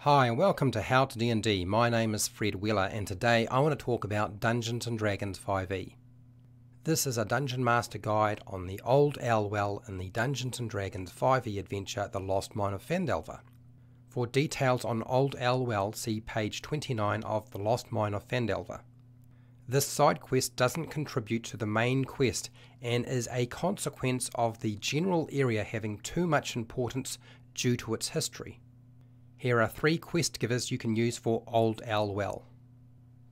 Hi and welcome to HowtoDandD. My name is Fred Wheeler and today I want to talk about Dungeons & Dragons 5e. This is a Dungeon Master guide on the Old Owl Well in the Dungeons & Dragons 5e adventure The Lost Mine of Phandelver. For details on Old Owl Well, see page 29 of The Lost Mine of Phandelver. This side quest doesn't contribute to the main quest and is a consequence of the general area having too much importance due to its history. Here are 3 quest givers you can use for Old Owl Well.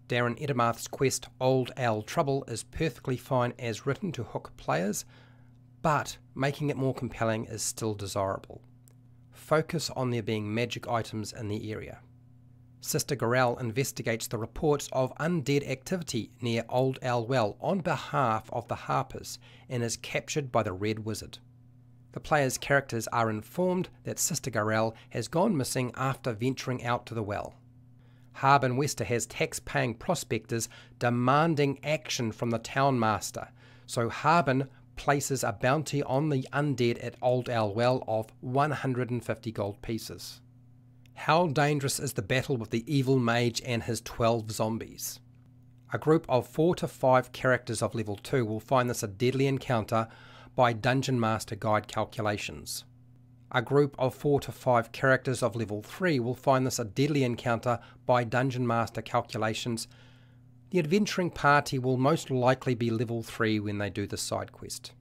Darren Edemarth's quest Old Owl Trouble is perfectly fine as written to hook players, but making it more compelling is still desirable. Focus on there being magic items in the area. Sister Gorel investigates the reports of undead activity near Old Owl Well on behalf of the Harpers and is captured by the Red Wizard. The player's characters are informed that Sister Gorel has gone missing after venturing out to the well. Harbin Wester has tax-paying prospectors demanding action from the town master, so Harbin places a bounty on the undead at Old Owl Well of 150 gold pieces. How dangerous is the battle with the evil mage and his 12 zombies? A group of 4 to 5 characters of level 2 will find this a deadly encounter by Dungeon Master guide calculations. A group of 4 to 5 characters of level 3 will find this a deadly encounter by Dungeon Master calculations. The adventuring party will most likely be level 3 when they do this side quest.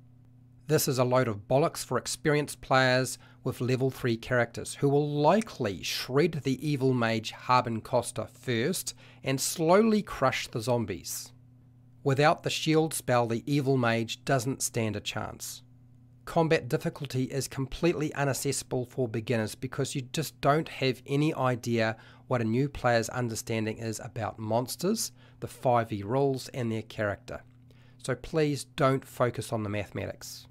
This is a load of bollocks for experienced players with level 3 characters who will likely shred the evil mage Hamun Kost first and slowly crush the zombies. Without the shield spell, the evil mage doesn't stand a chance. Combat difficulty is completely inaccessible for beginners because you just don't have any idea what a new player's understanding is about monsters, the 5e rules and their character. So please don't focus on the mathematics.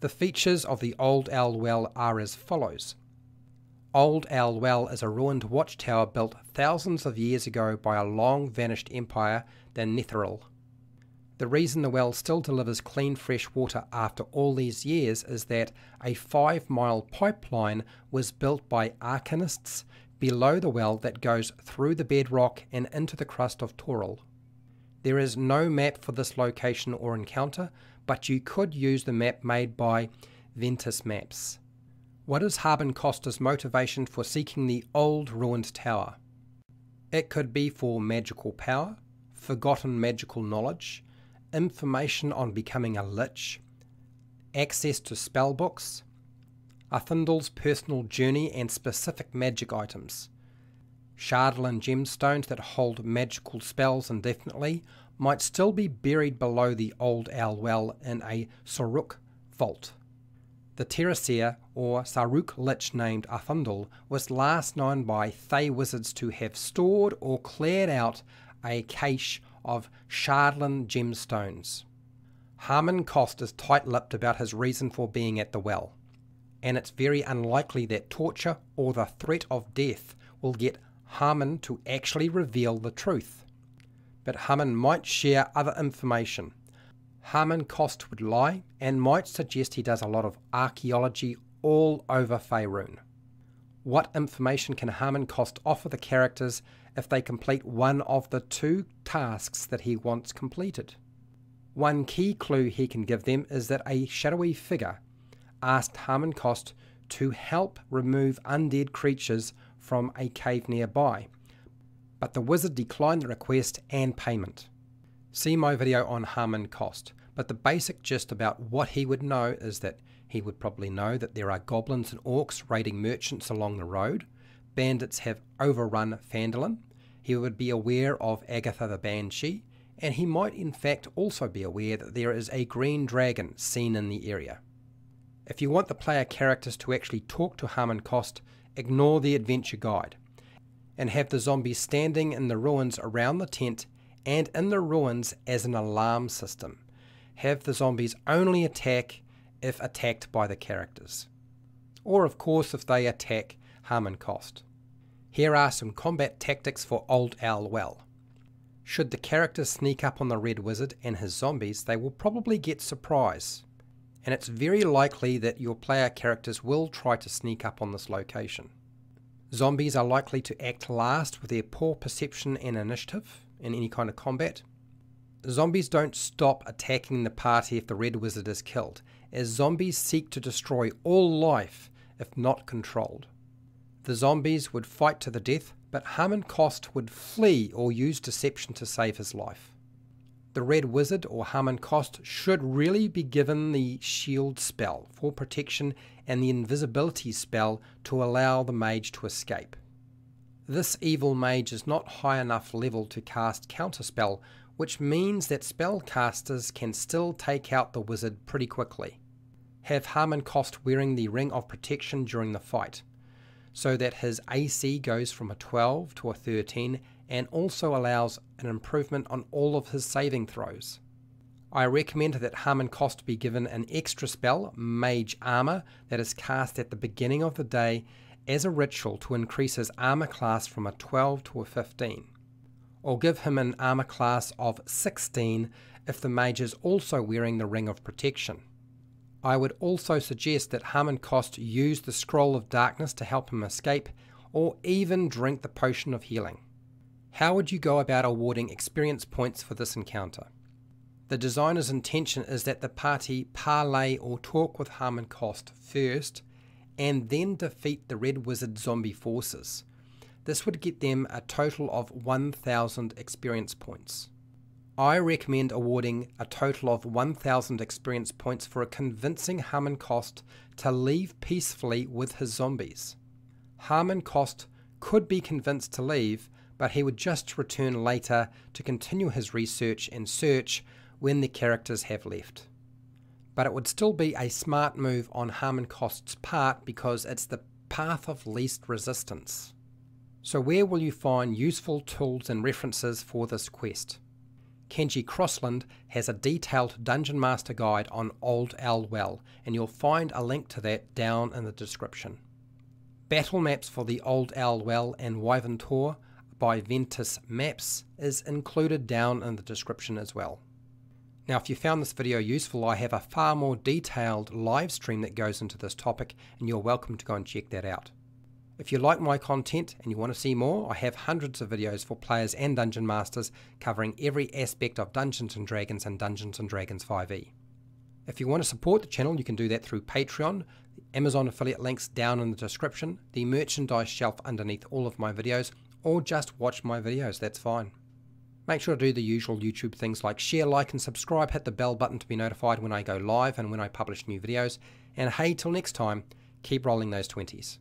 The features of the Old Owl Well are as follows. Old Owl Well is a ruined watchtower built thousands of years ago by a long vanished empire, the Netheril. The reason the well still delivers clean fresh water after all these years is that a 5-mile pipeline was built by arcanists below the well that goes through the bedrock and into the crust of Toril. There is no map for this location or encounter, but you could use the map made by Venatus maps. What is Hamun Kost's motivation for seeking the old ruined tower? It could be for magical power, forgotten magical knowledge, information on becoming a lich, access to spellbooks, Athindel's personal journey and specific magic items. Shardlin gemstones that hold magical spells indefinitely might still be buried below the Old Owl Well in a Saruk vault. The Terracer or Saruk lich named Athindel was last known by THAY wizards to have stored or cleared out a cache of Shardlin gemstones. Hamun Kost is tight-lipped about his reason for being at the well, and it's very unlikely that torture or the threat of death will get Hamun to actually reveal the truth. But Hamun might share other information. Hamun Kost would lie and might suggest he does a lot of archaeology all over Faerun. What information can Hamun Kost offer the characters if they complete one of the 2 tasks that he wants completed? One key clue he can give them is that a shadowy figure asked Hamun Kost to help remove undead creatures from a cave nearby, but the wizard declined the request and payment. See my video on Hamun Kost, but the basic gist about what he would know is that he would probably know that there are goblins and orcs raiding merchants along the road, bandits have overrun Phandelver, he would be aware of Agatha the Banshee, and he might in fact also be aware that there is a green dragon seen in the area. If you want the player characters to actually talk to Hamun Kost, ignore the adventure guide, and have the zombies standing in the ruins around the tent and in the ruins as an alarm system. Have the zombies only attack if attacked by the characters, or of course if they attack Hamun Kost. Here are some combat tactics for Old Owl Well. Should the characters sneak up on the Red Wizard and his zombies, they will probably get surprise, and it's very likely that your player characters will try to sneak up on this location. Zombies are likely to act last with their poor perception and initiative in any kind of combat. Zombies don't stop attacking the party if the Red Wizard is killed, as zombies seek to destroy all life if not controlled. The zombies would fight to the death, but Hamun Kost would flee or use deception to save his life. The Red Wizard or Hamun Kost should really be given the shield spell for protection and the invisibility spell to allow the mage to escape. This evil mage is not high enough level to cast counterspell, which means that spellcasters can still take out the wizard pretty quickly. Have Hamun Kost wearing the Ring of Protection during the fight, so that his AC goes from a 12 to a 13 and also allows an improvement on all of his saving throws. I recommend that Hamun Kost be given an extra spell, Mage Armor, that is cast at the beginning of the day as a ritual to increase his armor class from a 12 to a 15. Or give him an armor class of 16 if the mage is also wearing the Ring of Protection. I would also suggest that Hamun Kost use the Scroll of Darkness to help him escape, or even drink the Potion of Healing. How would you go about awarding experience points for this encounter? The designer's intention is that the party parley or talk with Hamun Kost first, and then defeat the Red Wizard zombie forces. This would get them a total of 1,000 experience points. I recommend awarding a total of 1,000 experience points for a convincing Hamun Kost to leave peacefully with his zombies. Hamun Kost could be convinced to leave, but he would just return later to continue his research and search when the characters have left. But it would still be a smart move on Hamun Kost's part because it's the path of least resistance. So where will you find useful tools and references for this quest? Kenji Crosland has a detailed Dungeon Master guide on Old Owl Well, and you'll find a link to that down in the description. Battle maps for the Old Owl Well and Wyvern tour by Venatus Maps is included down in the description as well. Now, if you found this video useful, I have a far more detailed live stream that goes into this topic, and you're welcome to go and check that out. If you like my content and you want to see more, I have hundreds of videos for players and Dungeon Masters covering every aspect of Dungeons & Dragons and Dungeons & Dragons 5e. If you want to support the channel, you can do that through Patreon, the Amazon affiliate links down in the description, the merchandise shelf underneath all of my videos, or just watch my videos, that's fine. Make sure to do the usual YouTube things like share, like and subscribe, hit the bell button to be notified when I go live and when I publish new videos, and hey, till next time, keep rolling those 20s.